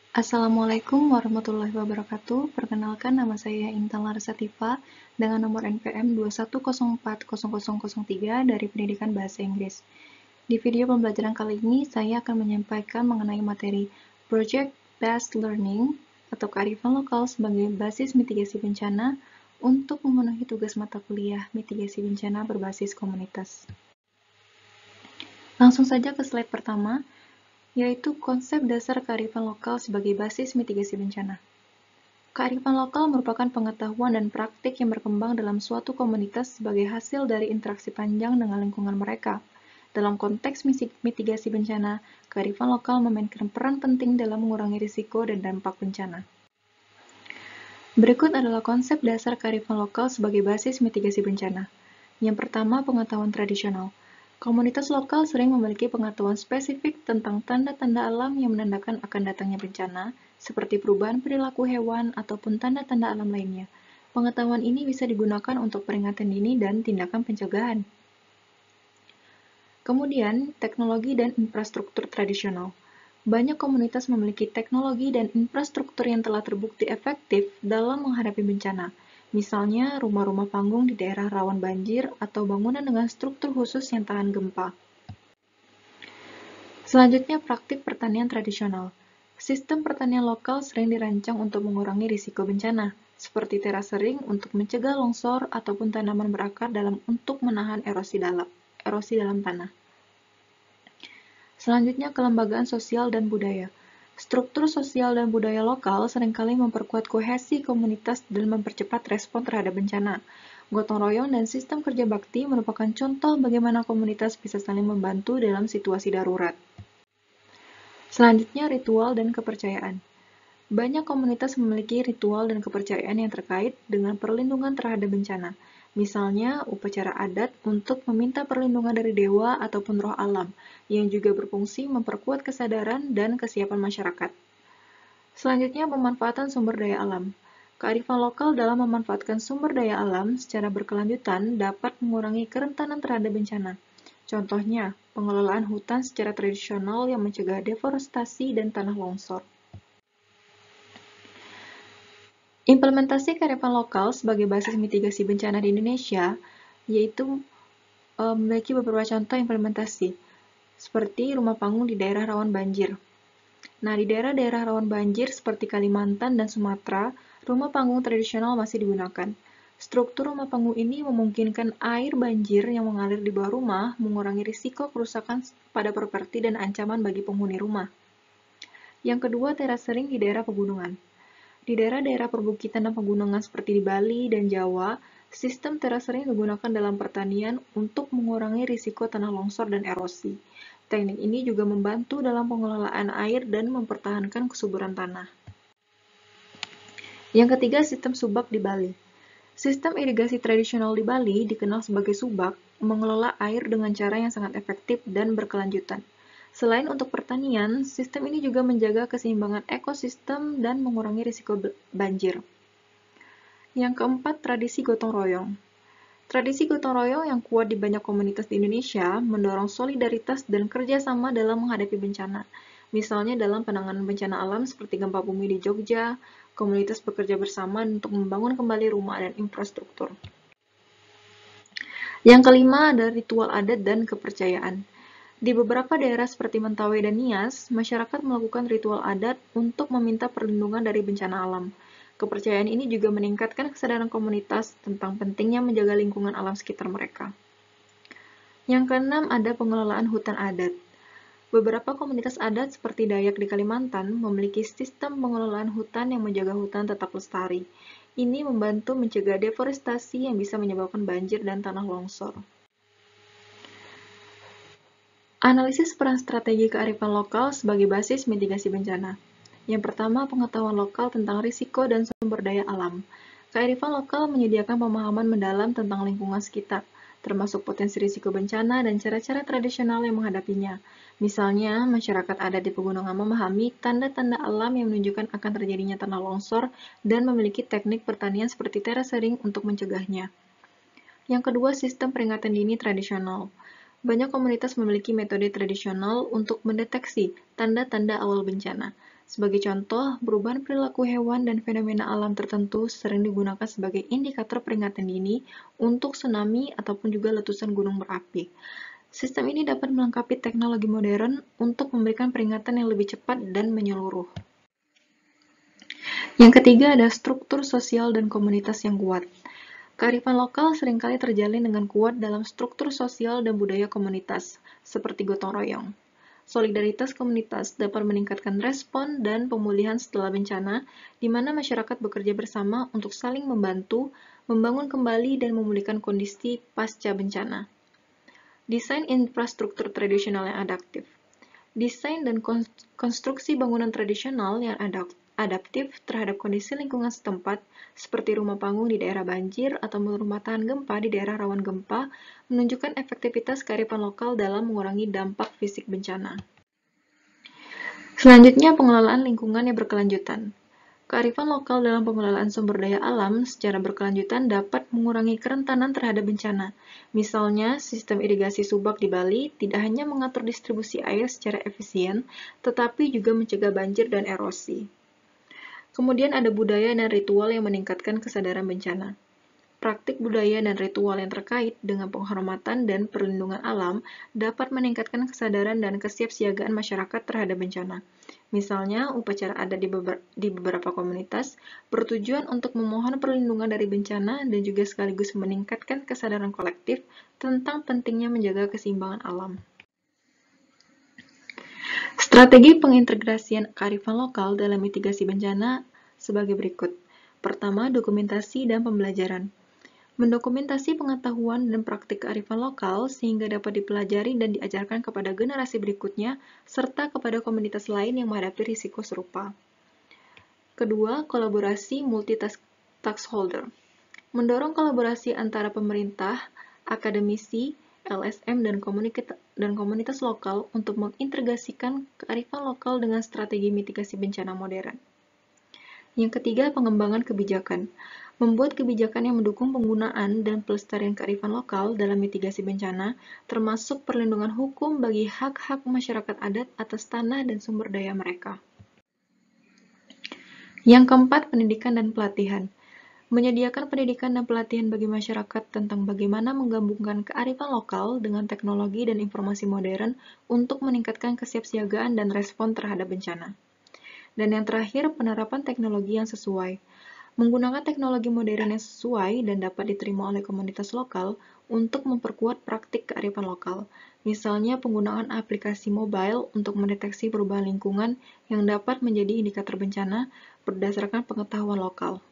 Assalamualaikum warahmatullahi wabarakatuh. Perkenalkan, nama saya Intan Larasatifa dengan nomor NPM 210400003 dari Pendidikan Bahasa Inggris. Di video pembelajaran kali ini, saya akan menyampaikan mengenai materi Project Based Learning atau kearifan lokal sebagai basis mitigasi bencana untuk memenuhi tugas mata kuliah mitigasi bencana berbasis komunitas. Langsung saja ke slide pertama, yaitu konsep dasar kearifan lokal sebagai basis mitigasi bencana. Kearifan lokal merupakan pengetahuan dan praktik yang berkembang dalam suatu komunitas sebagai hasil dari interaksi panjang dengan lingkungan mereka. Dalam konteks mitigasi bencana, kearifan lokal memainkan peran penting dalam mengurangi risiko dan dampak bencana. Berikut adalah konsep dasar kearifan lokal sebagai basis mitigasi bencana. Yang pertama, pengetahuan tradisional. Komunitas lokal sering memiliki pengetahuan spesifik tentang tanda-tanda alam yang menandakan akan datangnya bencana, seperti perubahan perilaku hewan ataupun tanda-tanda alam lainnya. Pengetahuan ini bisa digunakan untuk peringatan dini dan tindakan pencegahan. Kemudian, teknologi dan infrastruktur tradisional. Banyak komunitas memiliki teknologi dan infrastruktur yang telah terbukti efektif dalam menghadapi bencana. Misalnya, rumah-rumah panggung di daerah rawan banjir atau bangunan dengan struktur khusus yang tahan gempa. Selanjutnya, praktik pertanian tradisional. Sistem pertanian lokal sering dirancang untuk mengurangi risiko bencana, seperti terasering untuk mencegah longsor ataupun tanaman berakar untuk menahan erosi dalam tanah. Selanjutnya, kelembagaan sosial dan budaya. Struktur sosial dan budaya lokal seringkali memperkuat kohesi komunitas dan mempercepat respon terhadap bencana. Gotong royong dan sistem kerja bakti merupakan contoh bagaimana komunitas bisa saling membantu dalam situasi darurat. Selanjutnya, ritual dan kepercayaan. Banyak komunitas memiliki ritual dan kepercayaan yang terkait dengan perlindungan terhadap bencana. Misalnya, upacara adat untuk meminta perlindungan dari dewa ataupun roh alam, yang juga berfungsi memperkuat kesadaran dan kesiapan masyarakat. Selanjutnya, pemanfaatan sumber daya alam. Kearifan lokal dalam memanfaatkan sumber daya alam secara berkelanjutan dapat mengurangi kerentanan terhadap bencana. Contohnya, pengelolaan hutan secara tradisional yang mencegah deforestasi dan tanah longsor. Implementasi kearifan lokal sebagai basis mitigasi bencana di Indonesia yaitu memiliki beberapa contoh implementasi, seperti rumah panggung di daerah rawan banjir. Nah, di daerah-daerah rawan banjir seperti Kalimantan dan Sumatera, rumah panggung tradisional masih digunakan. Struktur rumah panggung ini memungkinkan air banjir yang mengalir di bawah rumah mengurangi risiko kerusakan pada properti dan ancaman bagi penghuni rumah. Yang kedua, terasering di daerah pegunungan. Di daerah-daerah perbukitan dan pegunungan seperti di Bali dan Jawa, sistem terasering digunakan dalam pertanian untuk mengurangi risiko tanah longsor dan erosi. Teknik ini juga membantu dalam pengelolaan air dan mempertahankan kesuburan tanah. Yang ketiga, sistem subak di Bali. Sistem irigasi tradisional di Bali dikenal sebagai subak, mengelola air dengan cara yang sangat efektif dan berkelanjutan. Selain untuk pertanian, sistem ini juga menjaga keseimbangan ekosistem dan mengurangi risiko banjir. Yang keempat, tradisi gotong royong. Tradisi gotong royong yang kuat di banyak komunitas di Indonesia mendorong solidaritas dan kerjasama dalam menghadapi bencana. Misalnya dalam penanganan bencana alam seperti gempa bumi di Jogja, komunitas bekerja bersama untuk membangun kembali rumah dan infrastruktur. Yang kelima adalah ritual adat dan kepercayaan. Di beberapa daerah seperti Mentawai dan Nias, masyarakat melakukan ritual adat untuk meminta perlindungan dari bencana alam. Kepercayaan ini juga meningkatkan kesadaran komunitas tentang pentingnya menjaga lingkungan alam sekitar mereka. Yang keenam ada pengelolaan hutan adat. Beberapa komunitas adat seperti Dayak di Kalimantan memiliki sistem pengelolaan hutan yang menjaga hutan tetap lestari. Ini membantu mencegah deforestasi yang bisa menyebabkan banjir dan tanah longsor. Analisis peran strategi kearifan lokal sebagai basis mitigasi bencana. Yang pertama, pengetahuan lokal tentang risiko dan sumber daya alam. Kearifan lokal menyediakan pemahaman mendalam tentang lingkungan sekitar, termasuk potensi risiko bencana dan cara-cara tradisional yang menghadapinya. Misalnya, masyarakat adat di pegunungan memahami tanda-tanda alam yang menunjukkan akan terjadinya tanah longsor dan memiliki teknik pertanian seperti terasering untuk mencegahnya. Yang kedua, sistem peringatan dini tradisional. Banyak komunitas memiliki metode tradisional untuk mendeteksi tanda-tanda awal bencana. Sebagai contoh, perubahan perilaku hewan dan fenomena alam tertentu sering digunakan sebagai indikator peringatan dini untuk tsunami ataupun juga letusan gunung berapi. Sistem ini dapat melengkapi teknologi modern untuk memberikan peringatan yang lebih cepat dan menyeluruh. Yang ketiga ada struktur sosial dan komunitas yang kuat. Kearifan lokal seringkali terjalin dengan kuat dalam struktur sosial dan budaya komunitas, seperti gotong royong. Solidaritas komunitas dapat meningkatkan respon dan pemulihan setelah bencana, di mana masyarakat bekerja bersama untuk saling membantu, membangun kembali dan memulihkan kondisi pasca bencana. Desain infrastruktur tradisional yang adaptif. Desain dan konstruksi bangunan tradisional yang adaptif terhadap kondisi lingkungan setempat, seperti rumah panggung di daerah banjir atau rumah tahan gempa di daerah rawan gempa, menunjukkan efektivitas kearifan lokal dalam mengurangi dampak fisik bencana. Selanjutnya, pengelolaan lingkungan yang berkelanjutan. Kearifan lokal dalam pengelolaan sumber daya alam secara berkelanjutan dapat mengurangi kerentanan terhadap bencana. Misalnya, sistem irigasi subak di Bali tidak hanya mengatur distribusi air secara efisien, tetapi juga mencegah banjir dan erosi. Kemudian ada budaya dan ritual yang meningkatkan kesadaran bencana. Praktik budaya dan ritual yang terkait dengan penghormatan dan perlindungan alam dapat meningkatkan kesadaran dan kesiapsiagaan masyarakat terhadap bencana. Misalnya, upacara adat di beberapa komunitas bertujuan untuk memohon perlindungan dari bencana dan juga sekaligus meningkatkan kesadaran kolektif tentang pentingnya menjaga keseimbangan alam. Strategi pengintegrasian kearifan lokal dalam mitigasi bencana sebagai berikut. Pertama, dokumentasi dan pembelajaran. Mendokumentasi pengetahuan dan praktik kearifan lokal sehingga dapat dipelajari dan diajarkan kepada generasi berikutnya serta kepada komunitas lain yang menghadapi risiko serupa. Kedua, kolaborasi multi-stakeholder. Mendorong kolaborasi antara pemerintah, akademisi, LSM, dan komunitas lokal untuk mengintegrasikan kearifan lokal dengan strategi mitigasi bencana modern. Yang ketiga, pengembangan kebijakan. Membuat kebijakan yang mendukung penggunaan dan pelestarian kearifan lokal dalam mitigasi bencana, termasuk perlindungan hukum bagi hak-hak masyarakat adat atas tanah dan sumber daya mereka. Yang keempat, pendidikan dan pelatihan. Menyediakan pendidikan dan pelatihan bagi masyarakat tentang bagaimana menggabungkan kearifan lokal dengan teknologi dan informasi modern untuk meningkatkan kesiapsiagaan dan respon terhadap bencana. Dan yang terakhir, penerapan teknologi yang sesuai. Menggunakan teknologi modern yang sesuai dan dapat diterima oleh komunitas lokal untuk memperkuat praktik kearifan lokal. Misalnya penggunaan aplikasi mobile untuk mendeteksi perubahan lingkungan yang dapat menjadi indikator bencana berdasarkan pengetahuan lokal.